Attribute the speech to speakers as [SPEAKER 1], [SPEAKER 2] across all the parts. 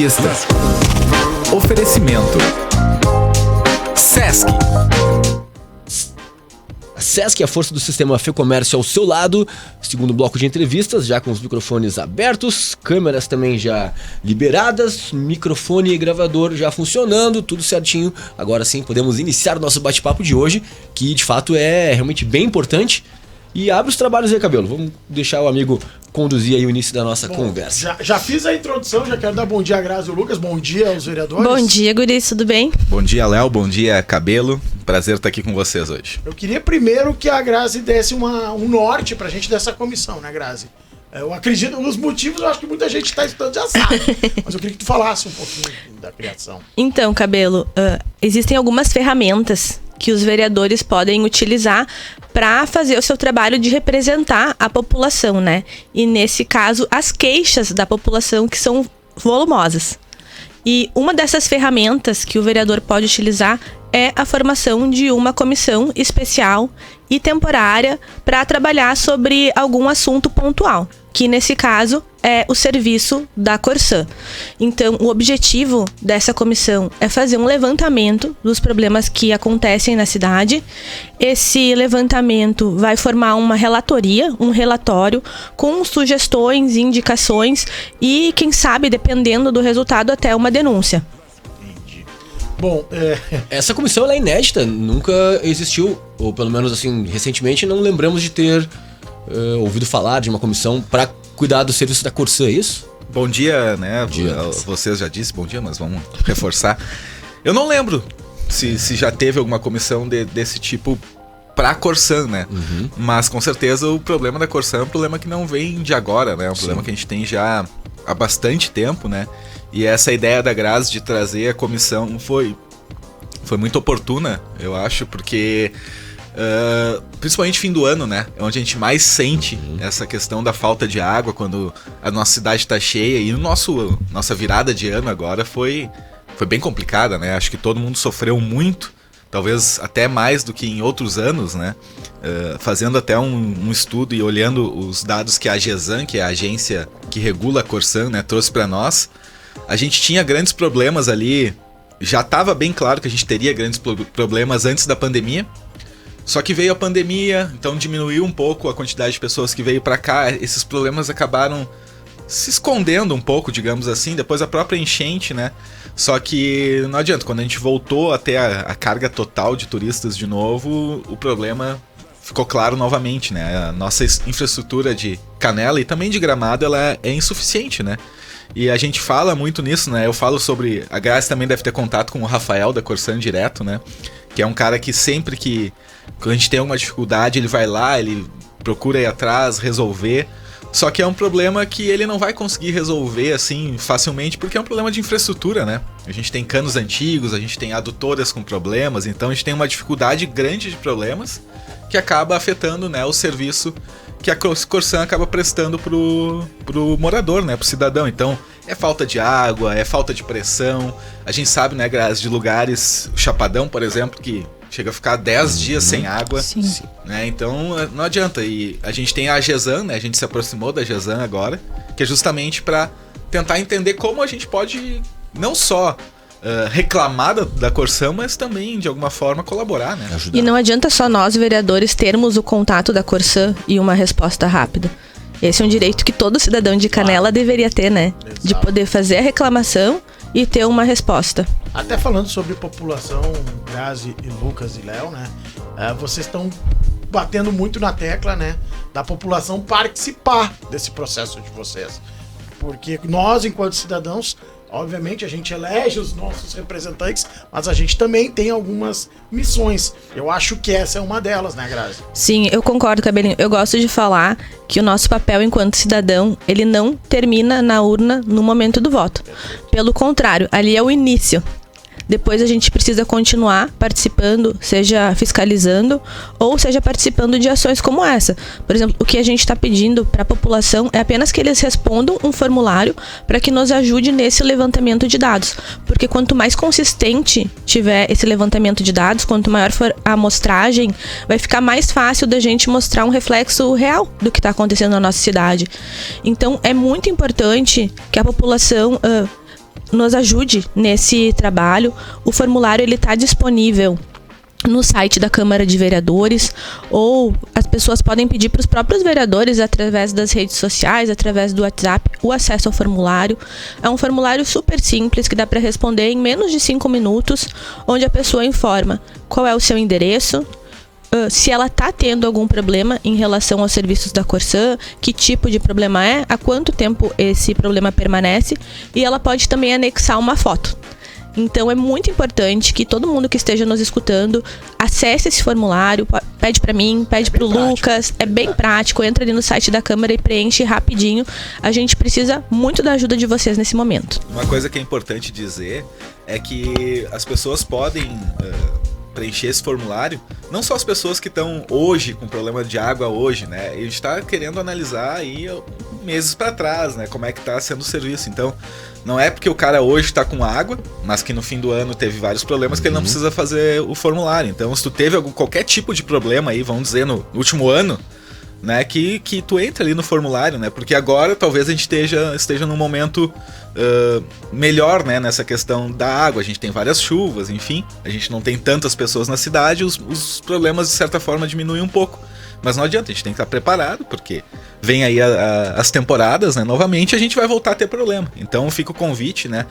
[SPEAKER 1] Entrevista. Oferecimento Sesc.
[SPEAKER 2] A Sesc é a força do sistema Fê Comércio ao seu lado. Segundo bloco de entrevistas, já com os microfones abertos, câmeras também já liberadas, microfone e gravador já funcionando, tudo certinho. Agora sim, podemos iniciar o nosso bate-papo de hoje, que de fato é realmente bem importante. E abre os trabalhos aí, Cabelo. Vamos deixar o amigo conduzir aí o início da nossa conversa.
[SPEAKER 3] Já fiz a introdução, já quero dar bom dia a Grazi e o Lucas, bom dia aos vereadores.
[SPEAKER 4] Bom dia, guris, tudo bem?
[SPEAKER 5] Bom dia, Léo, bom dia, Cabelo. Prazer estar aqui com vocês hoje.
[SPEAKER 3] Eu queria primeiro que a Grazi desse um norte pra gente dessa comissão, né, Grazi? Eu acredito, os motivos eu acho que muita gente está estudando já sabe, mas eu queria que tu falasse um pouquinho da criação.
[SPEAKER 4] Então, Cabelo, existem algumas ferramentas que os vereadores podem utilizar para fazer o seu trabalho de representar a população, né? E nesse caso, as queixas da população que são volumosas. E uma dessas ferramentas que o vereador pode utilizar é a formação de uma comissão especial e temporária para trabalhar sobre algum assunto pontual, que nesse caso é o serviço da Corsã. Então, o objetivo dessa comissão é fazer um levantamento dos problemas que acontecem na cidade. Esse levantamento vai formar uma relatoria, um relatório com sugestões, indicações e, quem sabe, dependendo do resultado, até uma denúncia.
[SPEAKER 3] Bom,
[SPEAKER 2] essa comissão ela é inédita, nunca existiu, ou pelo menos assim, recentemente não lembramos de ter ouvido falar de uma comissão para cuidar do serviço da Corsã, é isso?
[SPEAKER 5] Bom dia, né?
[SPEAKER 2] Bom dia.
[SPEAKER 5] Vocês já disseram bom dia, mas vamos reforçar. Eu não lembro se já teve alguma comissão desse tipo pra Corsã, né? Uhum. Mas com certeza o problema da Corsã é um problema que não vem de agora, né? É um problema que a gente tem já há bastante tempo, né? E essa ideia da Grazi de trazer a comissão foi muito oportuna, eu acho, porque principalmente fim do ano, né? É onde a gente mais sente essa questão da falta de água, quando a nossa cidade está cheia. E nossa virada de ano agora foi bem complicada, né? Acho que todo mundo sofreu muito, talvez até mais do que em outros anos, né? Fazendo até um estudo e olhando os dados que a AGESAN, que é a agência que regula a Corsã, né, trouxe para nós. A gente tinha grandes problemas ali, já estava bem claro que a gente teria grandes problemas antes da pandemia, só que veio a pandemia, então diminuiu um pouco a quantidade de pessoas que veio para cá, esses problemas acabaram se escondendo um pouco, digamos assim, depois a própria enchente, né? Só que não adianta, quando a gente voltou até a carga total de turistas de novo, o problema ficou claro novamente, né? A nossa infraestrutura de Canela e também de Gramado, ela é insuficiente, né? E a gente fala muito nisso, né? Eu falo sobre... A Grazi também deve ter contato com o Rafael da Corsã direto, né? Que é um cara que sempre que... Quando a gente tem alguma dificuldade, ele vai lá, ele procura ir atrás, resolver. Só que é um problema que ele não vai conseguir resolver, assim, facilmente, porque é um problema de infraestrutura, né? A gente tem canos antigos, a gente tem adutoras com problemas, então a gente tem uma dificuldade grande de problemas que acaba afetando, né, o serviço que a Corsã acaba prestando pro morador, né, pro cidadão. Então, é falta de água, é falta de pressão. A gente sabe, né, Grazi, de lugares, o Chapadão, por exemplo, que chega a ficar 10 dias sem água.
[SPEAKER 4] Sim.
[SPEAKER 5] Né? Então, não adianta. E a gente tem a AGESAN, né, a gente se aproximou da AGESAN agora, que é justamente para tentar entender como a gente pode não só reclamar da Corsã, mas também, de alguma forma, colaborar, né?
[SPEAKER 2] Ajudar.
[SPEAKER 4] E não adianta só nós, vereadores, termos o contato da Corsã e uma resposta rápida. Esse é um direito que todo cidadão de Canela deveria ter, né?
[SPEAKER 3] Exato.
[SPEAKER 4] De poder fazer a reclamação e ter uma resposta.
[SPEAKER 3] Até falando sobre população, Grazi e Lucas e Léo, né? Vocês estão batendo muito na tecla, né? Da população participar desse processo de vocês. Porque nós, enquanto cidadãos, obviamente a gente elege os nossos representantes, mas a gente também tem algumas missões. Eu acho que essa é uma delas, né, Grazi?
[SPEAKER 4] Sim, eu concordo, Cabelinho. Eu gosto de falar que o nosso papel enquanto cidadão, ele não termina na urna no momento do voto. Pelo contrário, ali é o início. Depois a gente precisa continuar participando, seja fiscalizando ou seja participando de ações como essa. Por exemplo, o que a gente está pedindo para a população é apenas que eles respondam um formulário para que nos ajude nesse levantamento de dados. Porque quanto mais consistente tiver esse levantamento de dados, quanto maior for a amostragem, vai ficar mais fácil da gente mostrar um reflexo real do que está acontecendo na nossa cidade. Então é muito importante que a população nos ajude nesse trabalho. O formulário ele está disponível no site da Câmara de Vereadores, ou as pessoas podem pedir para os próprios vereadores através das redes sociais, através do WhatsApp, o acesso ao formulário. É um formulário super simples que dá para responder em menos de 5 minutos, onde a pessoa informa qual é o seu endereço, se ela está tendo algum problema em relação aos serviços da Corsan, que tipo de problema é, há quanto tempo esse problema permanece, e ela pode também anexar uma foto. Então é muito importante que todo mundo que esteja nos escutando acesse esse formulário, pede para mim, pede pro Lucas, é bem prático, entra ali no site da Câmara e preenche rapidinho. A gente precisa muito da ajuda de vocês nesse momento.
[SPEAKER 5] Uma coisa que é importante dizer é que as pessoas podem preencher esse formulário, não só as pessoas que estão hoje com problema de água hoje, né? A gente está querendo analisar aí meses para trás, né? Como é que está sendo o serviço. Então, não é porque o cara hoje está com água, mas que no fim do ano teve vários problemas, que ele não precisa fazer o formulário. Então, se tu teve qualquer tipo de problema aí, vamos dizer, no último ano, né, que tu entra ali no formulário, né? Porque agora talvez a gente esteja num momento melhor, né, nessa questão da água. A gente tem várias chuvas, enfim, a gente não tem tantas pessoas na cidade, os problemas de certa forma diminuem um pouco. Mas não adianta, a gente tem que estar preparado, porque vem aí as temporadas, né, novamente, a gente vai voltar a ter problema. Então fica o convite, né?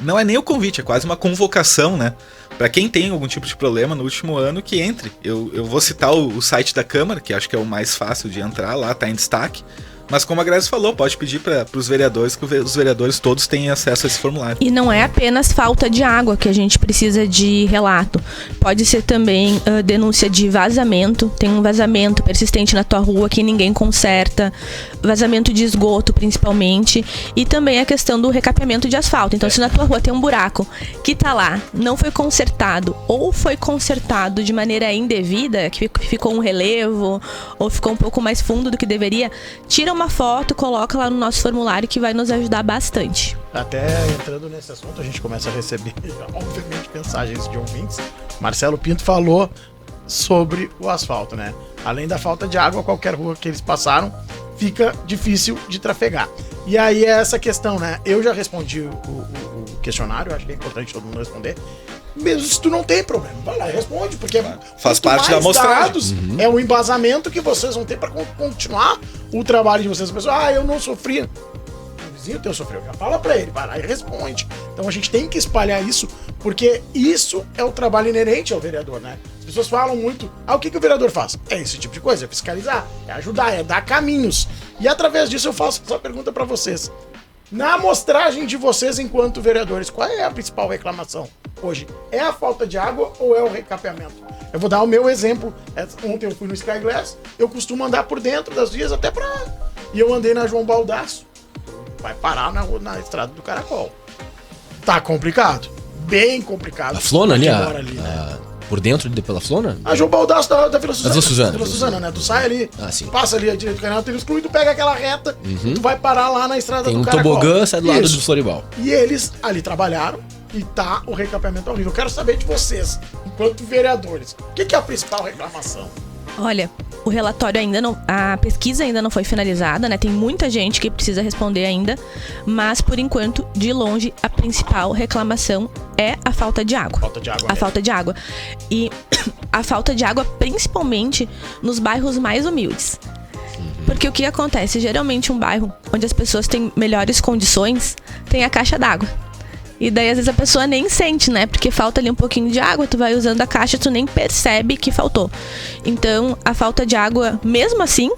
[SPEAKER 5] Não é nem o convite, é quase uma convocação, né? Para quem tem algum tipo de problema no último ano, que entre. Eu vou citar o site da Câmara, que acho que é o mais fácil de entrar, lá tá em destaque. Mas como a Grazi falou, pode pedir para os vereadores, que os vereadores todos têm acesso a esse formulário.
[SPEAKER 4] E não é apenas falta de água que a gente precisa de relato. Pode ser também denúncia de vazamento. Tem um vazamento persistente na tua rua que ninguém conserta. Vazamento de esgoto, principalmente. E também a questão do recapeamento de asfalto. Então, se na tua rua tem um buraco que tá lá, não foi consertado, ou foi consertado de maneira indevida, que ficou um relevo, ou ficou um pouco mais fundo do que deveria, tira uma foto, coloca lá no nosso formulário, que vai nos ajudar bastante.
[SPEAKER 3] Até entrando nesse assunto, a gente começa a receber, obviamente, mensagens de ouvintes. Marcelo Pinto falou sobre o asfalto, né? Além da falta de água, qualquer rua que eles passaram fica difícil de trafegar. E aí é essa questão, né? Eu já respondi o questionário, acho que é importante todo mundo responder. Mesmo se tu não tem problema, vai lá e responde, porque
[SPEAKER 5] faz parte da amostragem.
[SPEAKER 3] É um embasamento que vocês vão ter para continuar o trabalho de vocês. A pessoa, eu não sofri. O vizinho teu sofreu, já fala para ele, vai lá e responde. Então a gente tem que espalhar isso, porque isso é o trabalho inerente ao vereador, né? As pessoas falam muito, o que o vereador faz? É esse tipo de coisa, é fiscalizar, é ajudar, é dar caminhos. E através disso eu faço essa pergunta para vocês. Na amostragem de vocês enquanto vereadores, qual é a principal reclamação hoje? É a falta de água ou é o recapeamento? Eu vou dar o meu exemplo. Ontem eu fui no Sky Glass, eu costumo andar por dentro das vias até pra... E eu andei na João Baldasso. Vai parar na estrada do Caracol. Tá complicado. Bem complicado.
[SPEAKER 2] A Flona ali,
[SPEAKER 3] né?
[SPEAKER 2] Por dentro, pela Flona?
[SPEAKER 3] A João Baldasso da Vila Suzana.
[SPEAKER 2] Vila Suzana.
[SPEAKER 3] Vila Suzana, né? Tu sai ali,
[SPEAKER 2] sim.
[SPEAKER 3] passa ali a direita do canal, tu exclui, tu pega aquela reta, tu vai parar lá na estrada do Caracol.
[SPEAKER 2] Tem um tobogã, sai do lado do Floribal.
[SPEAKER 3] E eles ali trabalharam e tá o recapeamento horrível. Eu quero saber de vocês, enquanto vereadores, o que é a principal reclamação?
[SPEAKER 4] Olha, o relatório ainda não... A pesquisa ainda não foi finalizada, né? Tem muita gente que precisa responder ainda. Mas, por enquanto, de longe, a principal reclamação é a falta de água. Falta de água. E a falta de água, principalmente nos bairros mais humildes. Porque o que acontece? Geralmente, um bairro onde as pessoas têm melhores condições, tem a caixa d'água. E daí, às vezes, a pessoa nem sente, né? Porque falta ali um pouquinho de água, tu vai usando a caixa, tu nem percebe que faltou. Então, a falta de água, mesmo assim,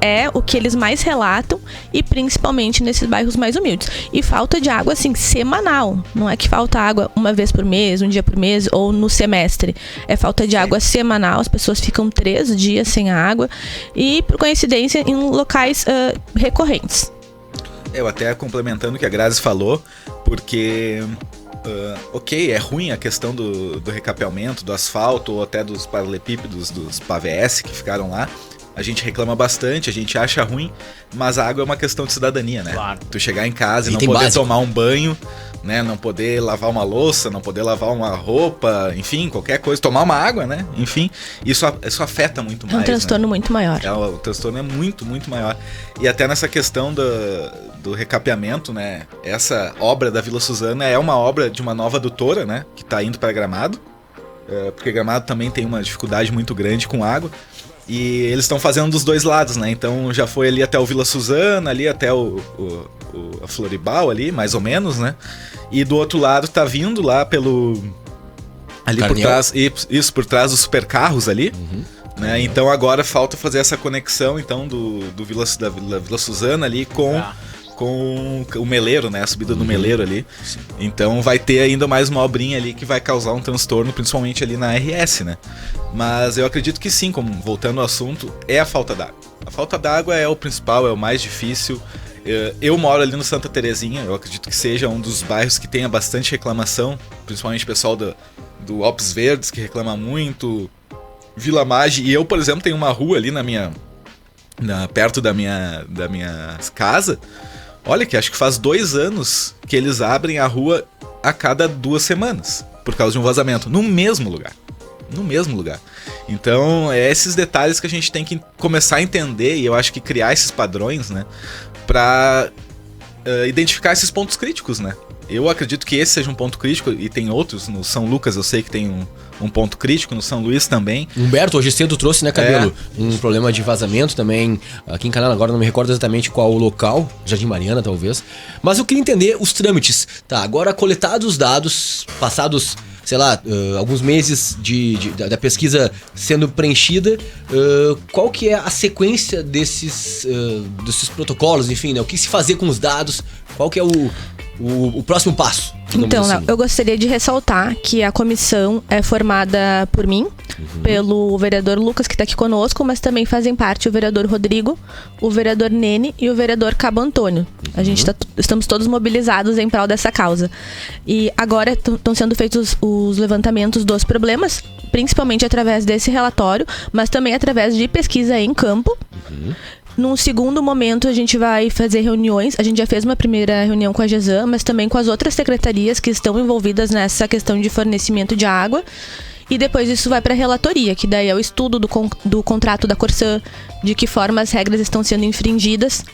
[SPEAKER 4] é o que eles mais relatam, e principalmente nesses bairros mais humildes. E falta de água, assim, semanal. Não é que falta água uma vez por mês, um dia por mês, ou no semestre. É falta de água semanal, as pessoas ficam 3 dias sem água. E, por coincidência, em locais recorrentes.
[SPEAKER 5] Eu até complementando o que a Grazi falou, porque, é ruim a questão do recapeamento, do asfalto, ou até dos paralelepípedos, dos pavés que ficaram lá. A gente reclama bastante, a gente acha ruim, mas a água é uma questão de cidadania, né?
[SPEAKER 3] Claro.
[SPEAKER 5] Tu chegar em casa e não
[SPEAKER 2] Item
[SPEAKER 5] poder
[SPEAKER 2] básico.
[SPEAKER 5] tomar um banho, né? Não poder lavar uma louça, não poder lavar uma roupa, enfim, qualquer coisa, tomar uma água, né? Enfim, isso afeta muito mais.
[SPEAKER 4] É um transtorno, né? Muito maior.
[SPEAKER 5] O transtorno é muito, muito maior. E até nessa questão do recapeamento, né? Essa obra da Vila Suzana é uma obra de uma nova adutora, né? Que está indo para Gramado, porque Gramado também tem uma dificuldade muito grande com água. E eles estão fazendo dos dois lados, né? Então já foi ali até o Vila Suzana, ali até a Floribal ali, mais ou menos, né? E do outro lado tá vindo lá pelo... ali
[SPEAKER 2] Carniel.
[SPEAKER 5] por trás, isso, por trás dos supercarros ali. Né? Então agora falta fazer essa conexão então da Vila Suzana ali com o Meleiro, né? A subida do Meleiro ali. Sim. Então vai ter ainda mais uma obrinha ali que vai causar um transtorno, principalmente ali na RS, né? Mas eu acredito que sim, como voltando ao assunto, é a falta d'água. A falta d'água é o principal, é o mais difícil. Eu moro ali no Santa Terezinha, eu acredito que seja um dos bairros que tenha bastante reclamação, principalmente o pessoal do Alpes Verdes, que reclama muito, Vila Mage, e eu, por exemplo, tenho uma rua ali perto da minha casa. Olha que acho que faz 2 anos que eles abrem a rua a cada 2 semanas, por causa de um vazamento, no mesmo lugar. Então, é esses detalhes que a gente tem que começar a entender, e eu acho que criar esses padrões, né, pra identificar esses pontos críticos, né. Eu acredito que esse seja um ponto crítico, e tem outros. No São Lucas eu sei que tem um ponto crítico, no São Luís também.
[SPEAKER 2] Humberto, hoje cedo trouxe, né, Cabelo? Um problema de vazamento também aqui em Canela, agora não me recordo exatamente qual o local, Jardim Mariana talvez. Mas eu queria entender os trâmites. Tá, agora coletados os dados, passados, sei lá, alguns meses da pesquisa sendo preenchida, qual que é a sequência desses protocolos, enfim, né? O que se fazer com os dados, qual que é o próximo passo?
[SPEAKER 4] Então,
[SPEAKER 2] assim.
[SPEAKER 4] eu gostaria de ressaltar que a comissão é formada por mim, pelo vereador Lucas, que está aqui conosco, mas também fazem parte o vereador Rodrigo, o vereador Nene e o vereador Cabo Antônio. A gente estamos todos mobilizados em prol dessa causa. E agora estão sendo feitos os levantamentos dos problemas, principalmente através desse relatório, mas também através de pesquisa em campo. Num segundo momento, a gente vai fazer reuniões. A gente já fez uma primeira reunião com a GESAM, mas também com as outras secretarias que estão envolvidas nessa questão de fornecimento de água. E depois isso vai para a relatoria, que daí é o estudo do contrato da Corsã, de que forma as regras estão sendo infringidas.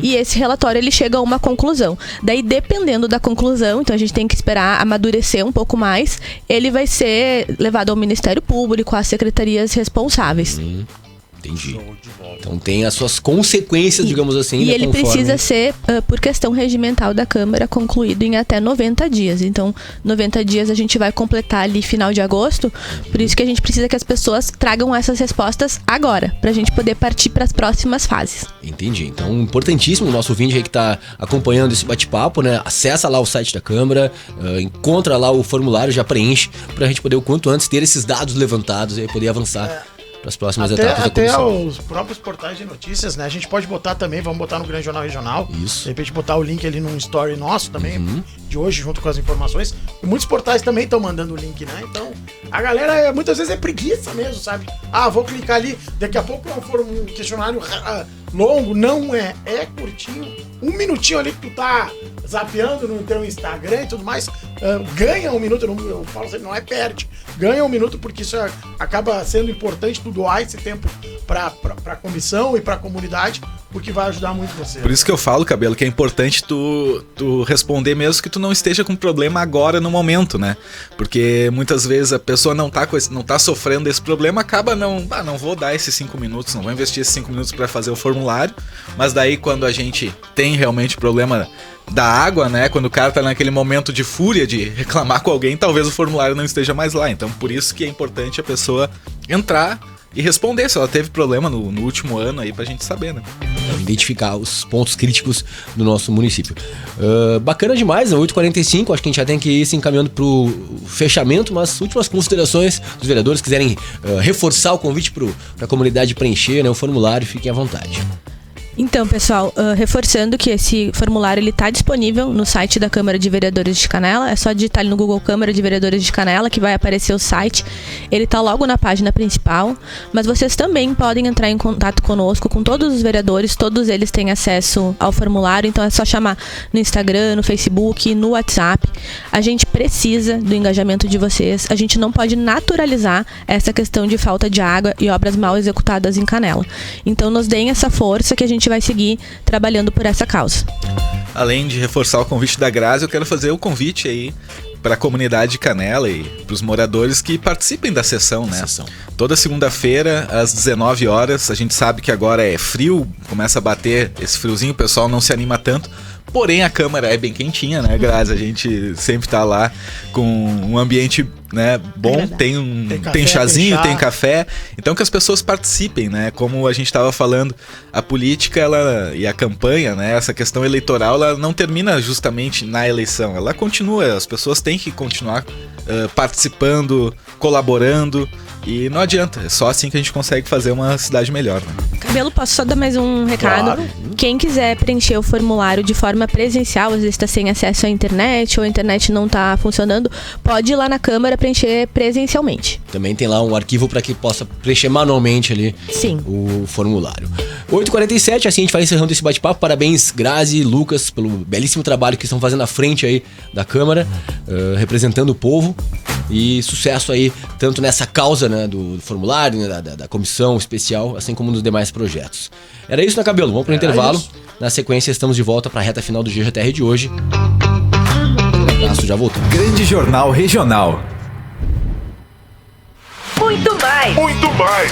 [SPEAKER 4] E esse relatório, ele chega a uma conclusão. Daí, dependendo da conclusão, então a gente tem que esperar amadurecer um pouco mais, ele vai ser levado ao Ministério Público, às secretarias responsáveis.
[SPEAKER 2] Entendi. Então tem as suas consequências, digamos assim.
[SPEAKER 4] E
[SPEAKER 2] né,
[SPEAKER 4] ele precisa ser, por questão regimental da Câmara, concluído em até 90 dias. Então, 90 dias a gente vai completar ali final de agosto. Por isso que a gente precisa que as pessoas tragam essas respostas agora, pra gente poder partir para as próximas fases.
[SPEAKER 2] Entendi. Então, importantíssimo o nosso ouvinte aí que tá acompanhando esse bate-papo, né? Acessa lá o site da Câmara, encontra lá o formulário, já preenche, pra gente poder o quanto antes ter esses dados levantados e poder avançar as próximas etapas da comissão.
[SPEAKER 3] Até os próprios portais de notícias, né? A gente pode botar também, vamos botar no Grande Jornal Regional.
[SPEAKER 2] Isso.
[SPEAKER 3] De repente botar o link ali num story nosso também, de hoje, junto com as informações. E muitos portais também estão mandando o link, né? Então, a galera muitas vezes é preguiça mesmo, sabe? Ah, vou clicar ali, daqui a pouco não for um questionário longo, não é curtinho. 1 minutinho ali que tu tá zapeando no teu Instagram e tudo mais, ganha 1 minuto, eu falo sempre, não é perde, ganha 1 minuto, porque isso acaba sendo importante tu doar esse tempo pra comissão e pra comunidade, porque vai ajudar muito você.
[SPEAKER 5] Por isso que eu falo, Cabelo, que é importante tu responder mesmo que tu não esteja com problema agora no momento, né? Porque muitas vezes a pessoa não tá sofrendo esse problema, acaba não vou dar esses 5 minutos, não vou investir esses 5 minutos pra fazer o formulário, mas daí quando a gente tem realmente problema da água, né? Quando o cara tá naquele momento de fúria de reclamar com alguém, talvez o formulário não esteja mais lá. Então, por isso que é importante a pessoa entrar e responder se ela teve problema no último ano aí, pra gente saber, né?
[SPEAKER 2] Identificar os pontos críticos do nosso município. Bacana demais, 8h45, acho que a gente já tem que ir se encaminhando pro fechamento, mas últimas considerações dos vereadores, quiserem reforçar o convite pra comunidade preencher, né, o formulário, fiquem à vontade.
[SPEAKER 4] Então, pessoal, reforçando que esse formulário ele está disponível no site da Câmara de Vereadores de Canela. É só digitar ali no Google Câmara de Vereadores de Canela que vai aparecer o site. Ele está logo na página principal. Mas vocês também podem entrar em contato conosco, com todos os vereadores. Todos eles têm acesso ao formulário. Então é só chamar no Instagram, no Facebook, no WhatsApp. A gente precisa do engajamento de vocês. A gente não pode naturalizar essa questão de falta de água e obras mal executadas em Canela. Então nos deem essa força que a gente vai seguir trabalhando por essa causa.
[SPEAKER 5] Além de reforçar o convite da Grazi, eu quero fazer o convite aí para a comunidade de Canela e para os moradores que participem da sessão, né? Toda segunda-feira, às 19 horas, a gente sabe que agora é frio, começa a bater esse friozinho, o pessoal não se anima tanto. Porém, a Câmara é bem quentinha, né, Grazi? A gente sempre tá lá com um ambiente, né, bom, tem chazinho, tem café. Então que as pessoas participem, né? Como a gente estava falando, a política e a campanha, né, essa questão eleitoral, ela não termina justamente na eleição. Ela continua, as pessoas têm que continuar participando, colaborando. E não adianta, é só assim que a gente consegue fazer uma cidade melhor, né?
[SPEAKER 4] Cabelo, posso só dar mais um recado?
[SPEAKER 3] Claro.
[SPEAKER 4] Quem quiser preencher o formulário de forma presencial, às vezes está sem acesso à internet ou a internet não está funcionando, pode ir lá na Câmara preencher presencialmente.
[SPEAKER 2] Também tem lá um arquivo para que possa preencher manualmente ali
[SPEAKER 4] Sim.
[SPEAKER 2] o formulário. 8h47, assim a gente vai encerrando esse bate-papo. Parabéns, Grazi e Lucas, pelo belíssimo trabalho que estão fazendo à frente aí da Câmara, representando o povo. E sucesso aí, tanto nessa causa, né, do formulário, né, da comissão especial, assim como nos demais projetos. Era isso, né, Cabelo? Vamos pro intervalo.
[SPEAKER 3] Isso.
[SPEAKER 2] Na sequência, estamos de volta para a reta final do GJR de hoje. Um abraço, já voltamos.
[SPEAKER 1] Grande Jornal Regional.
[SPEAKER 6] Muito mais.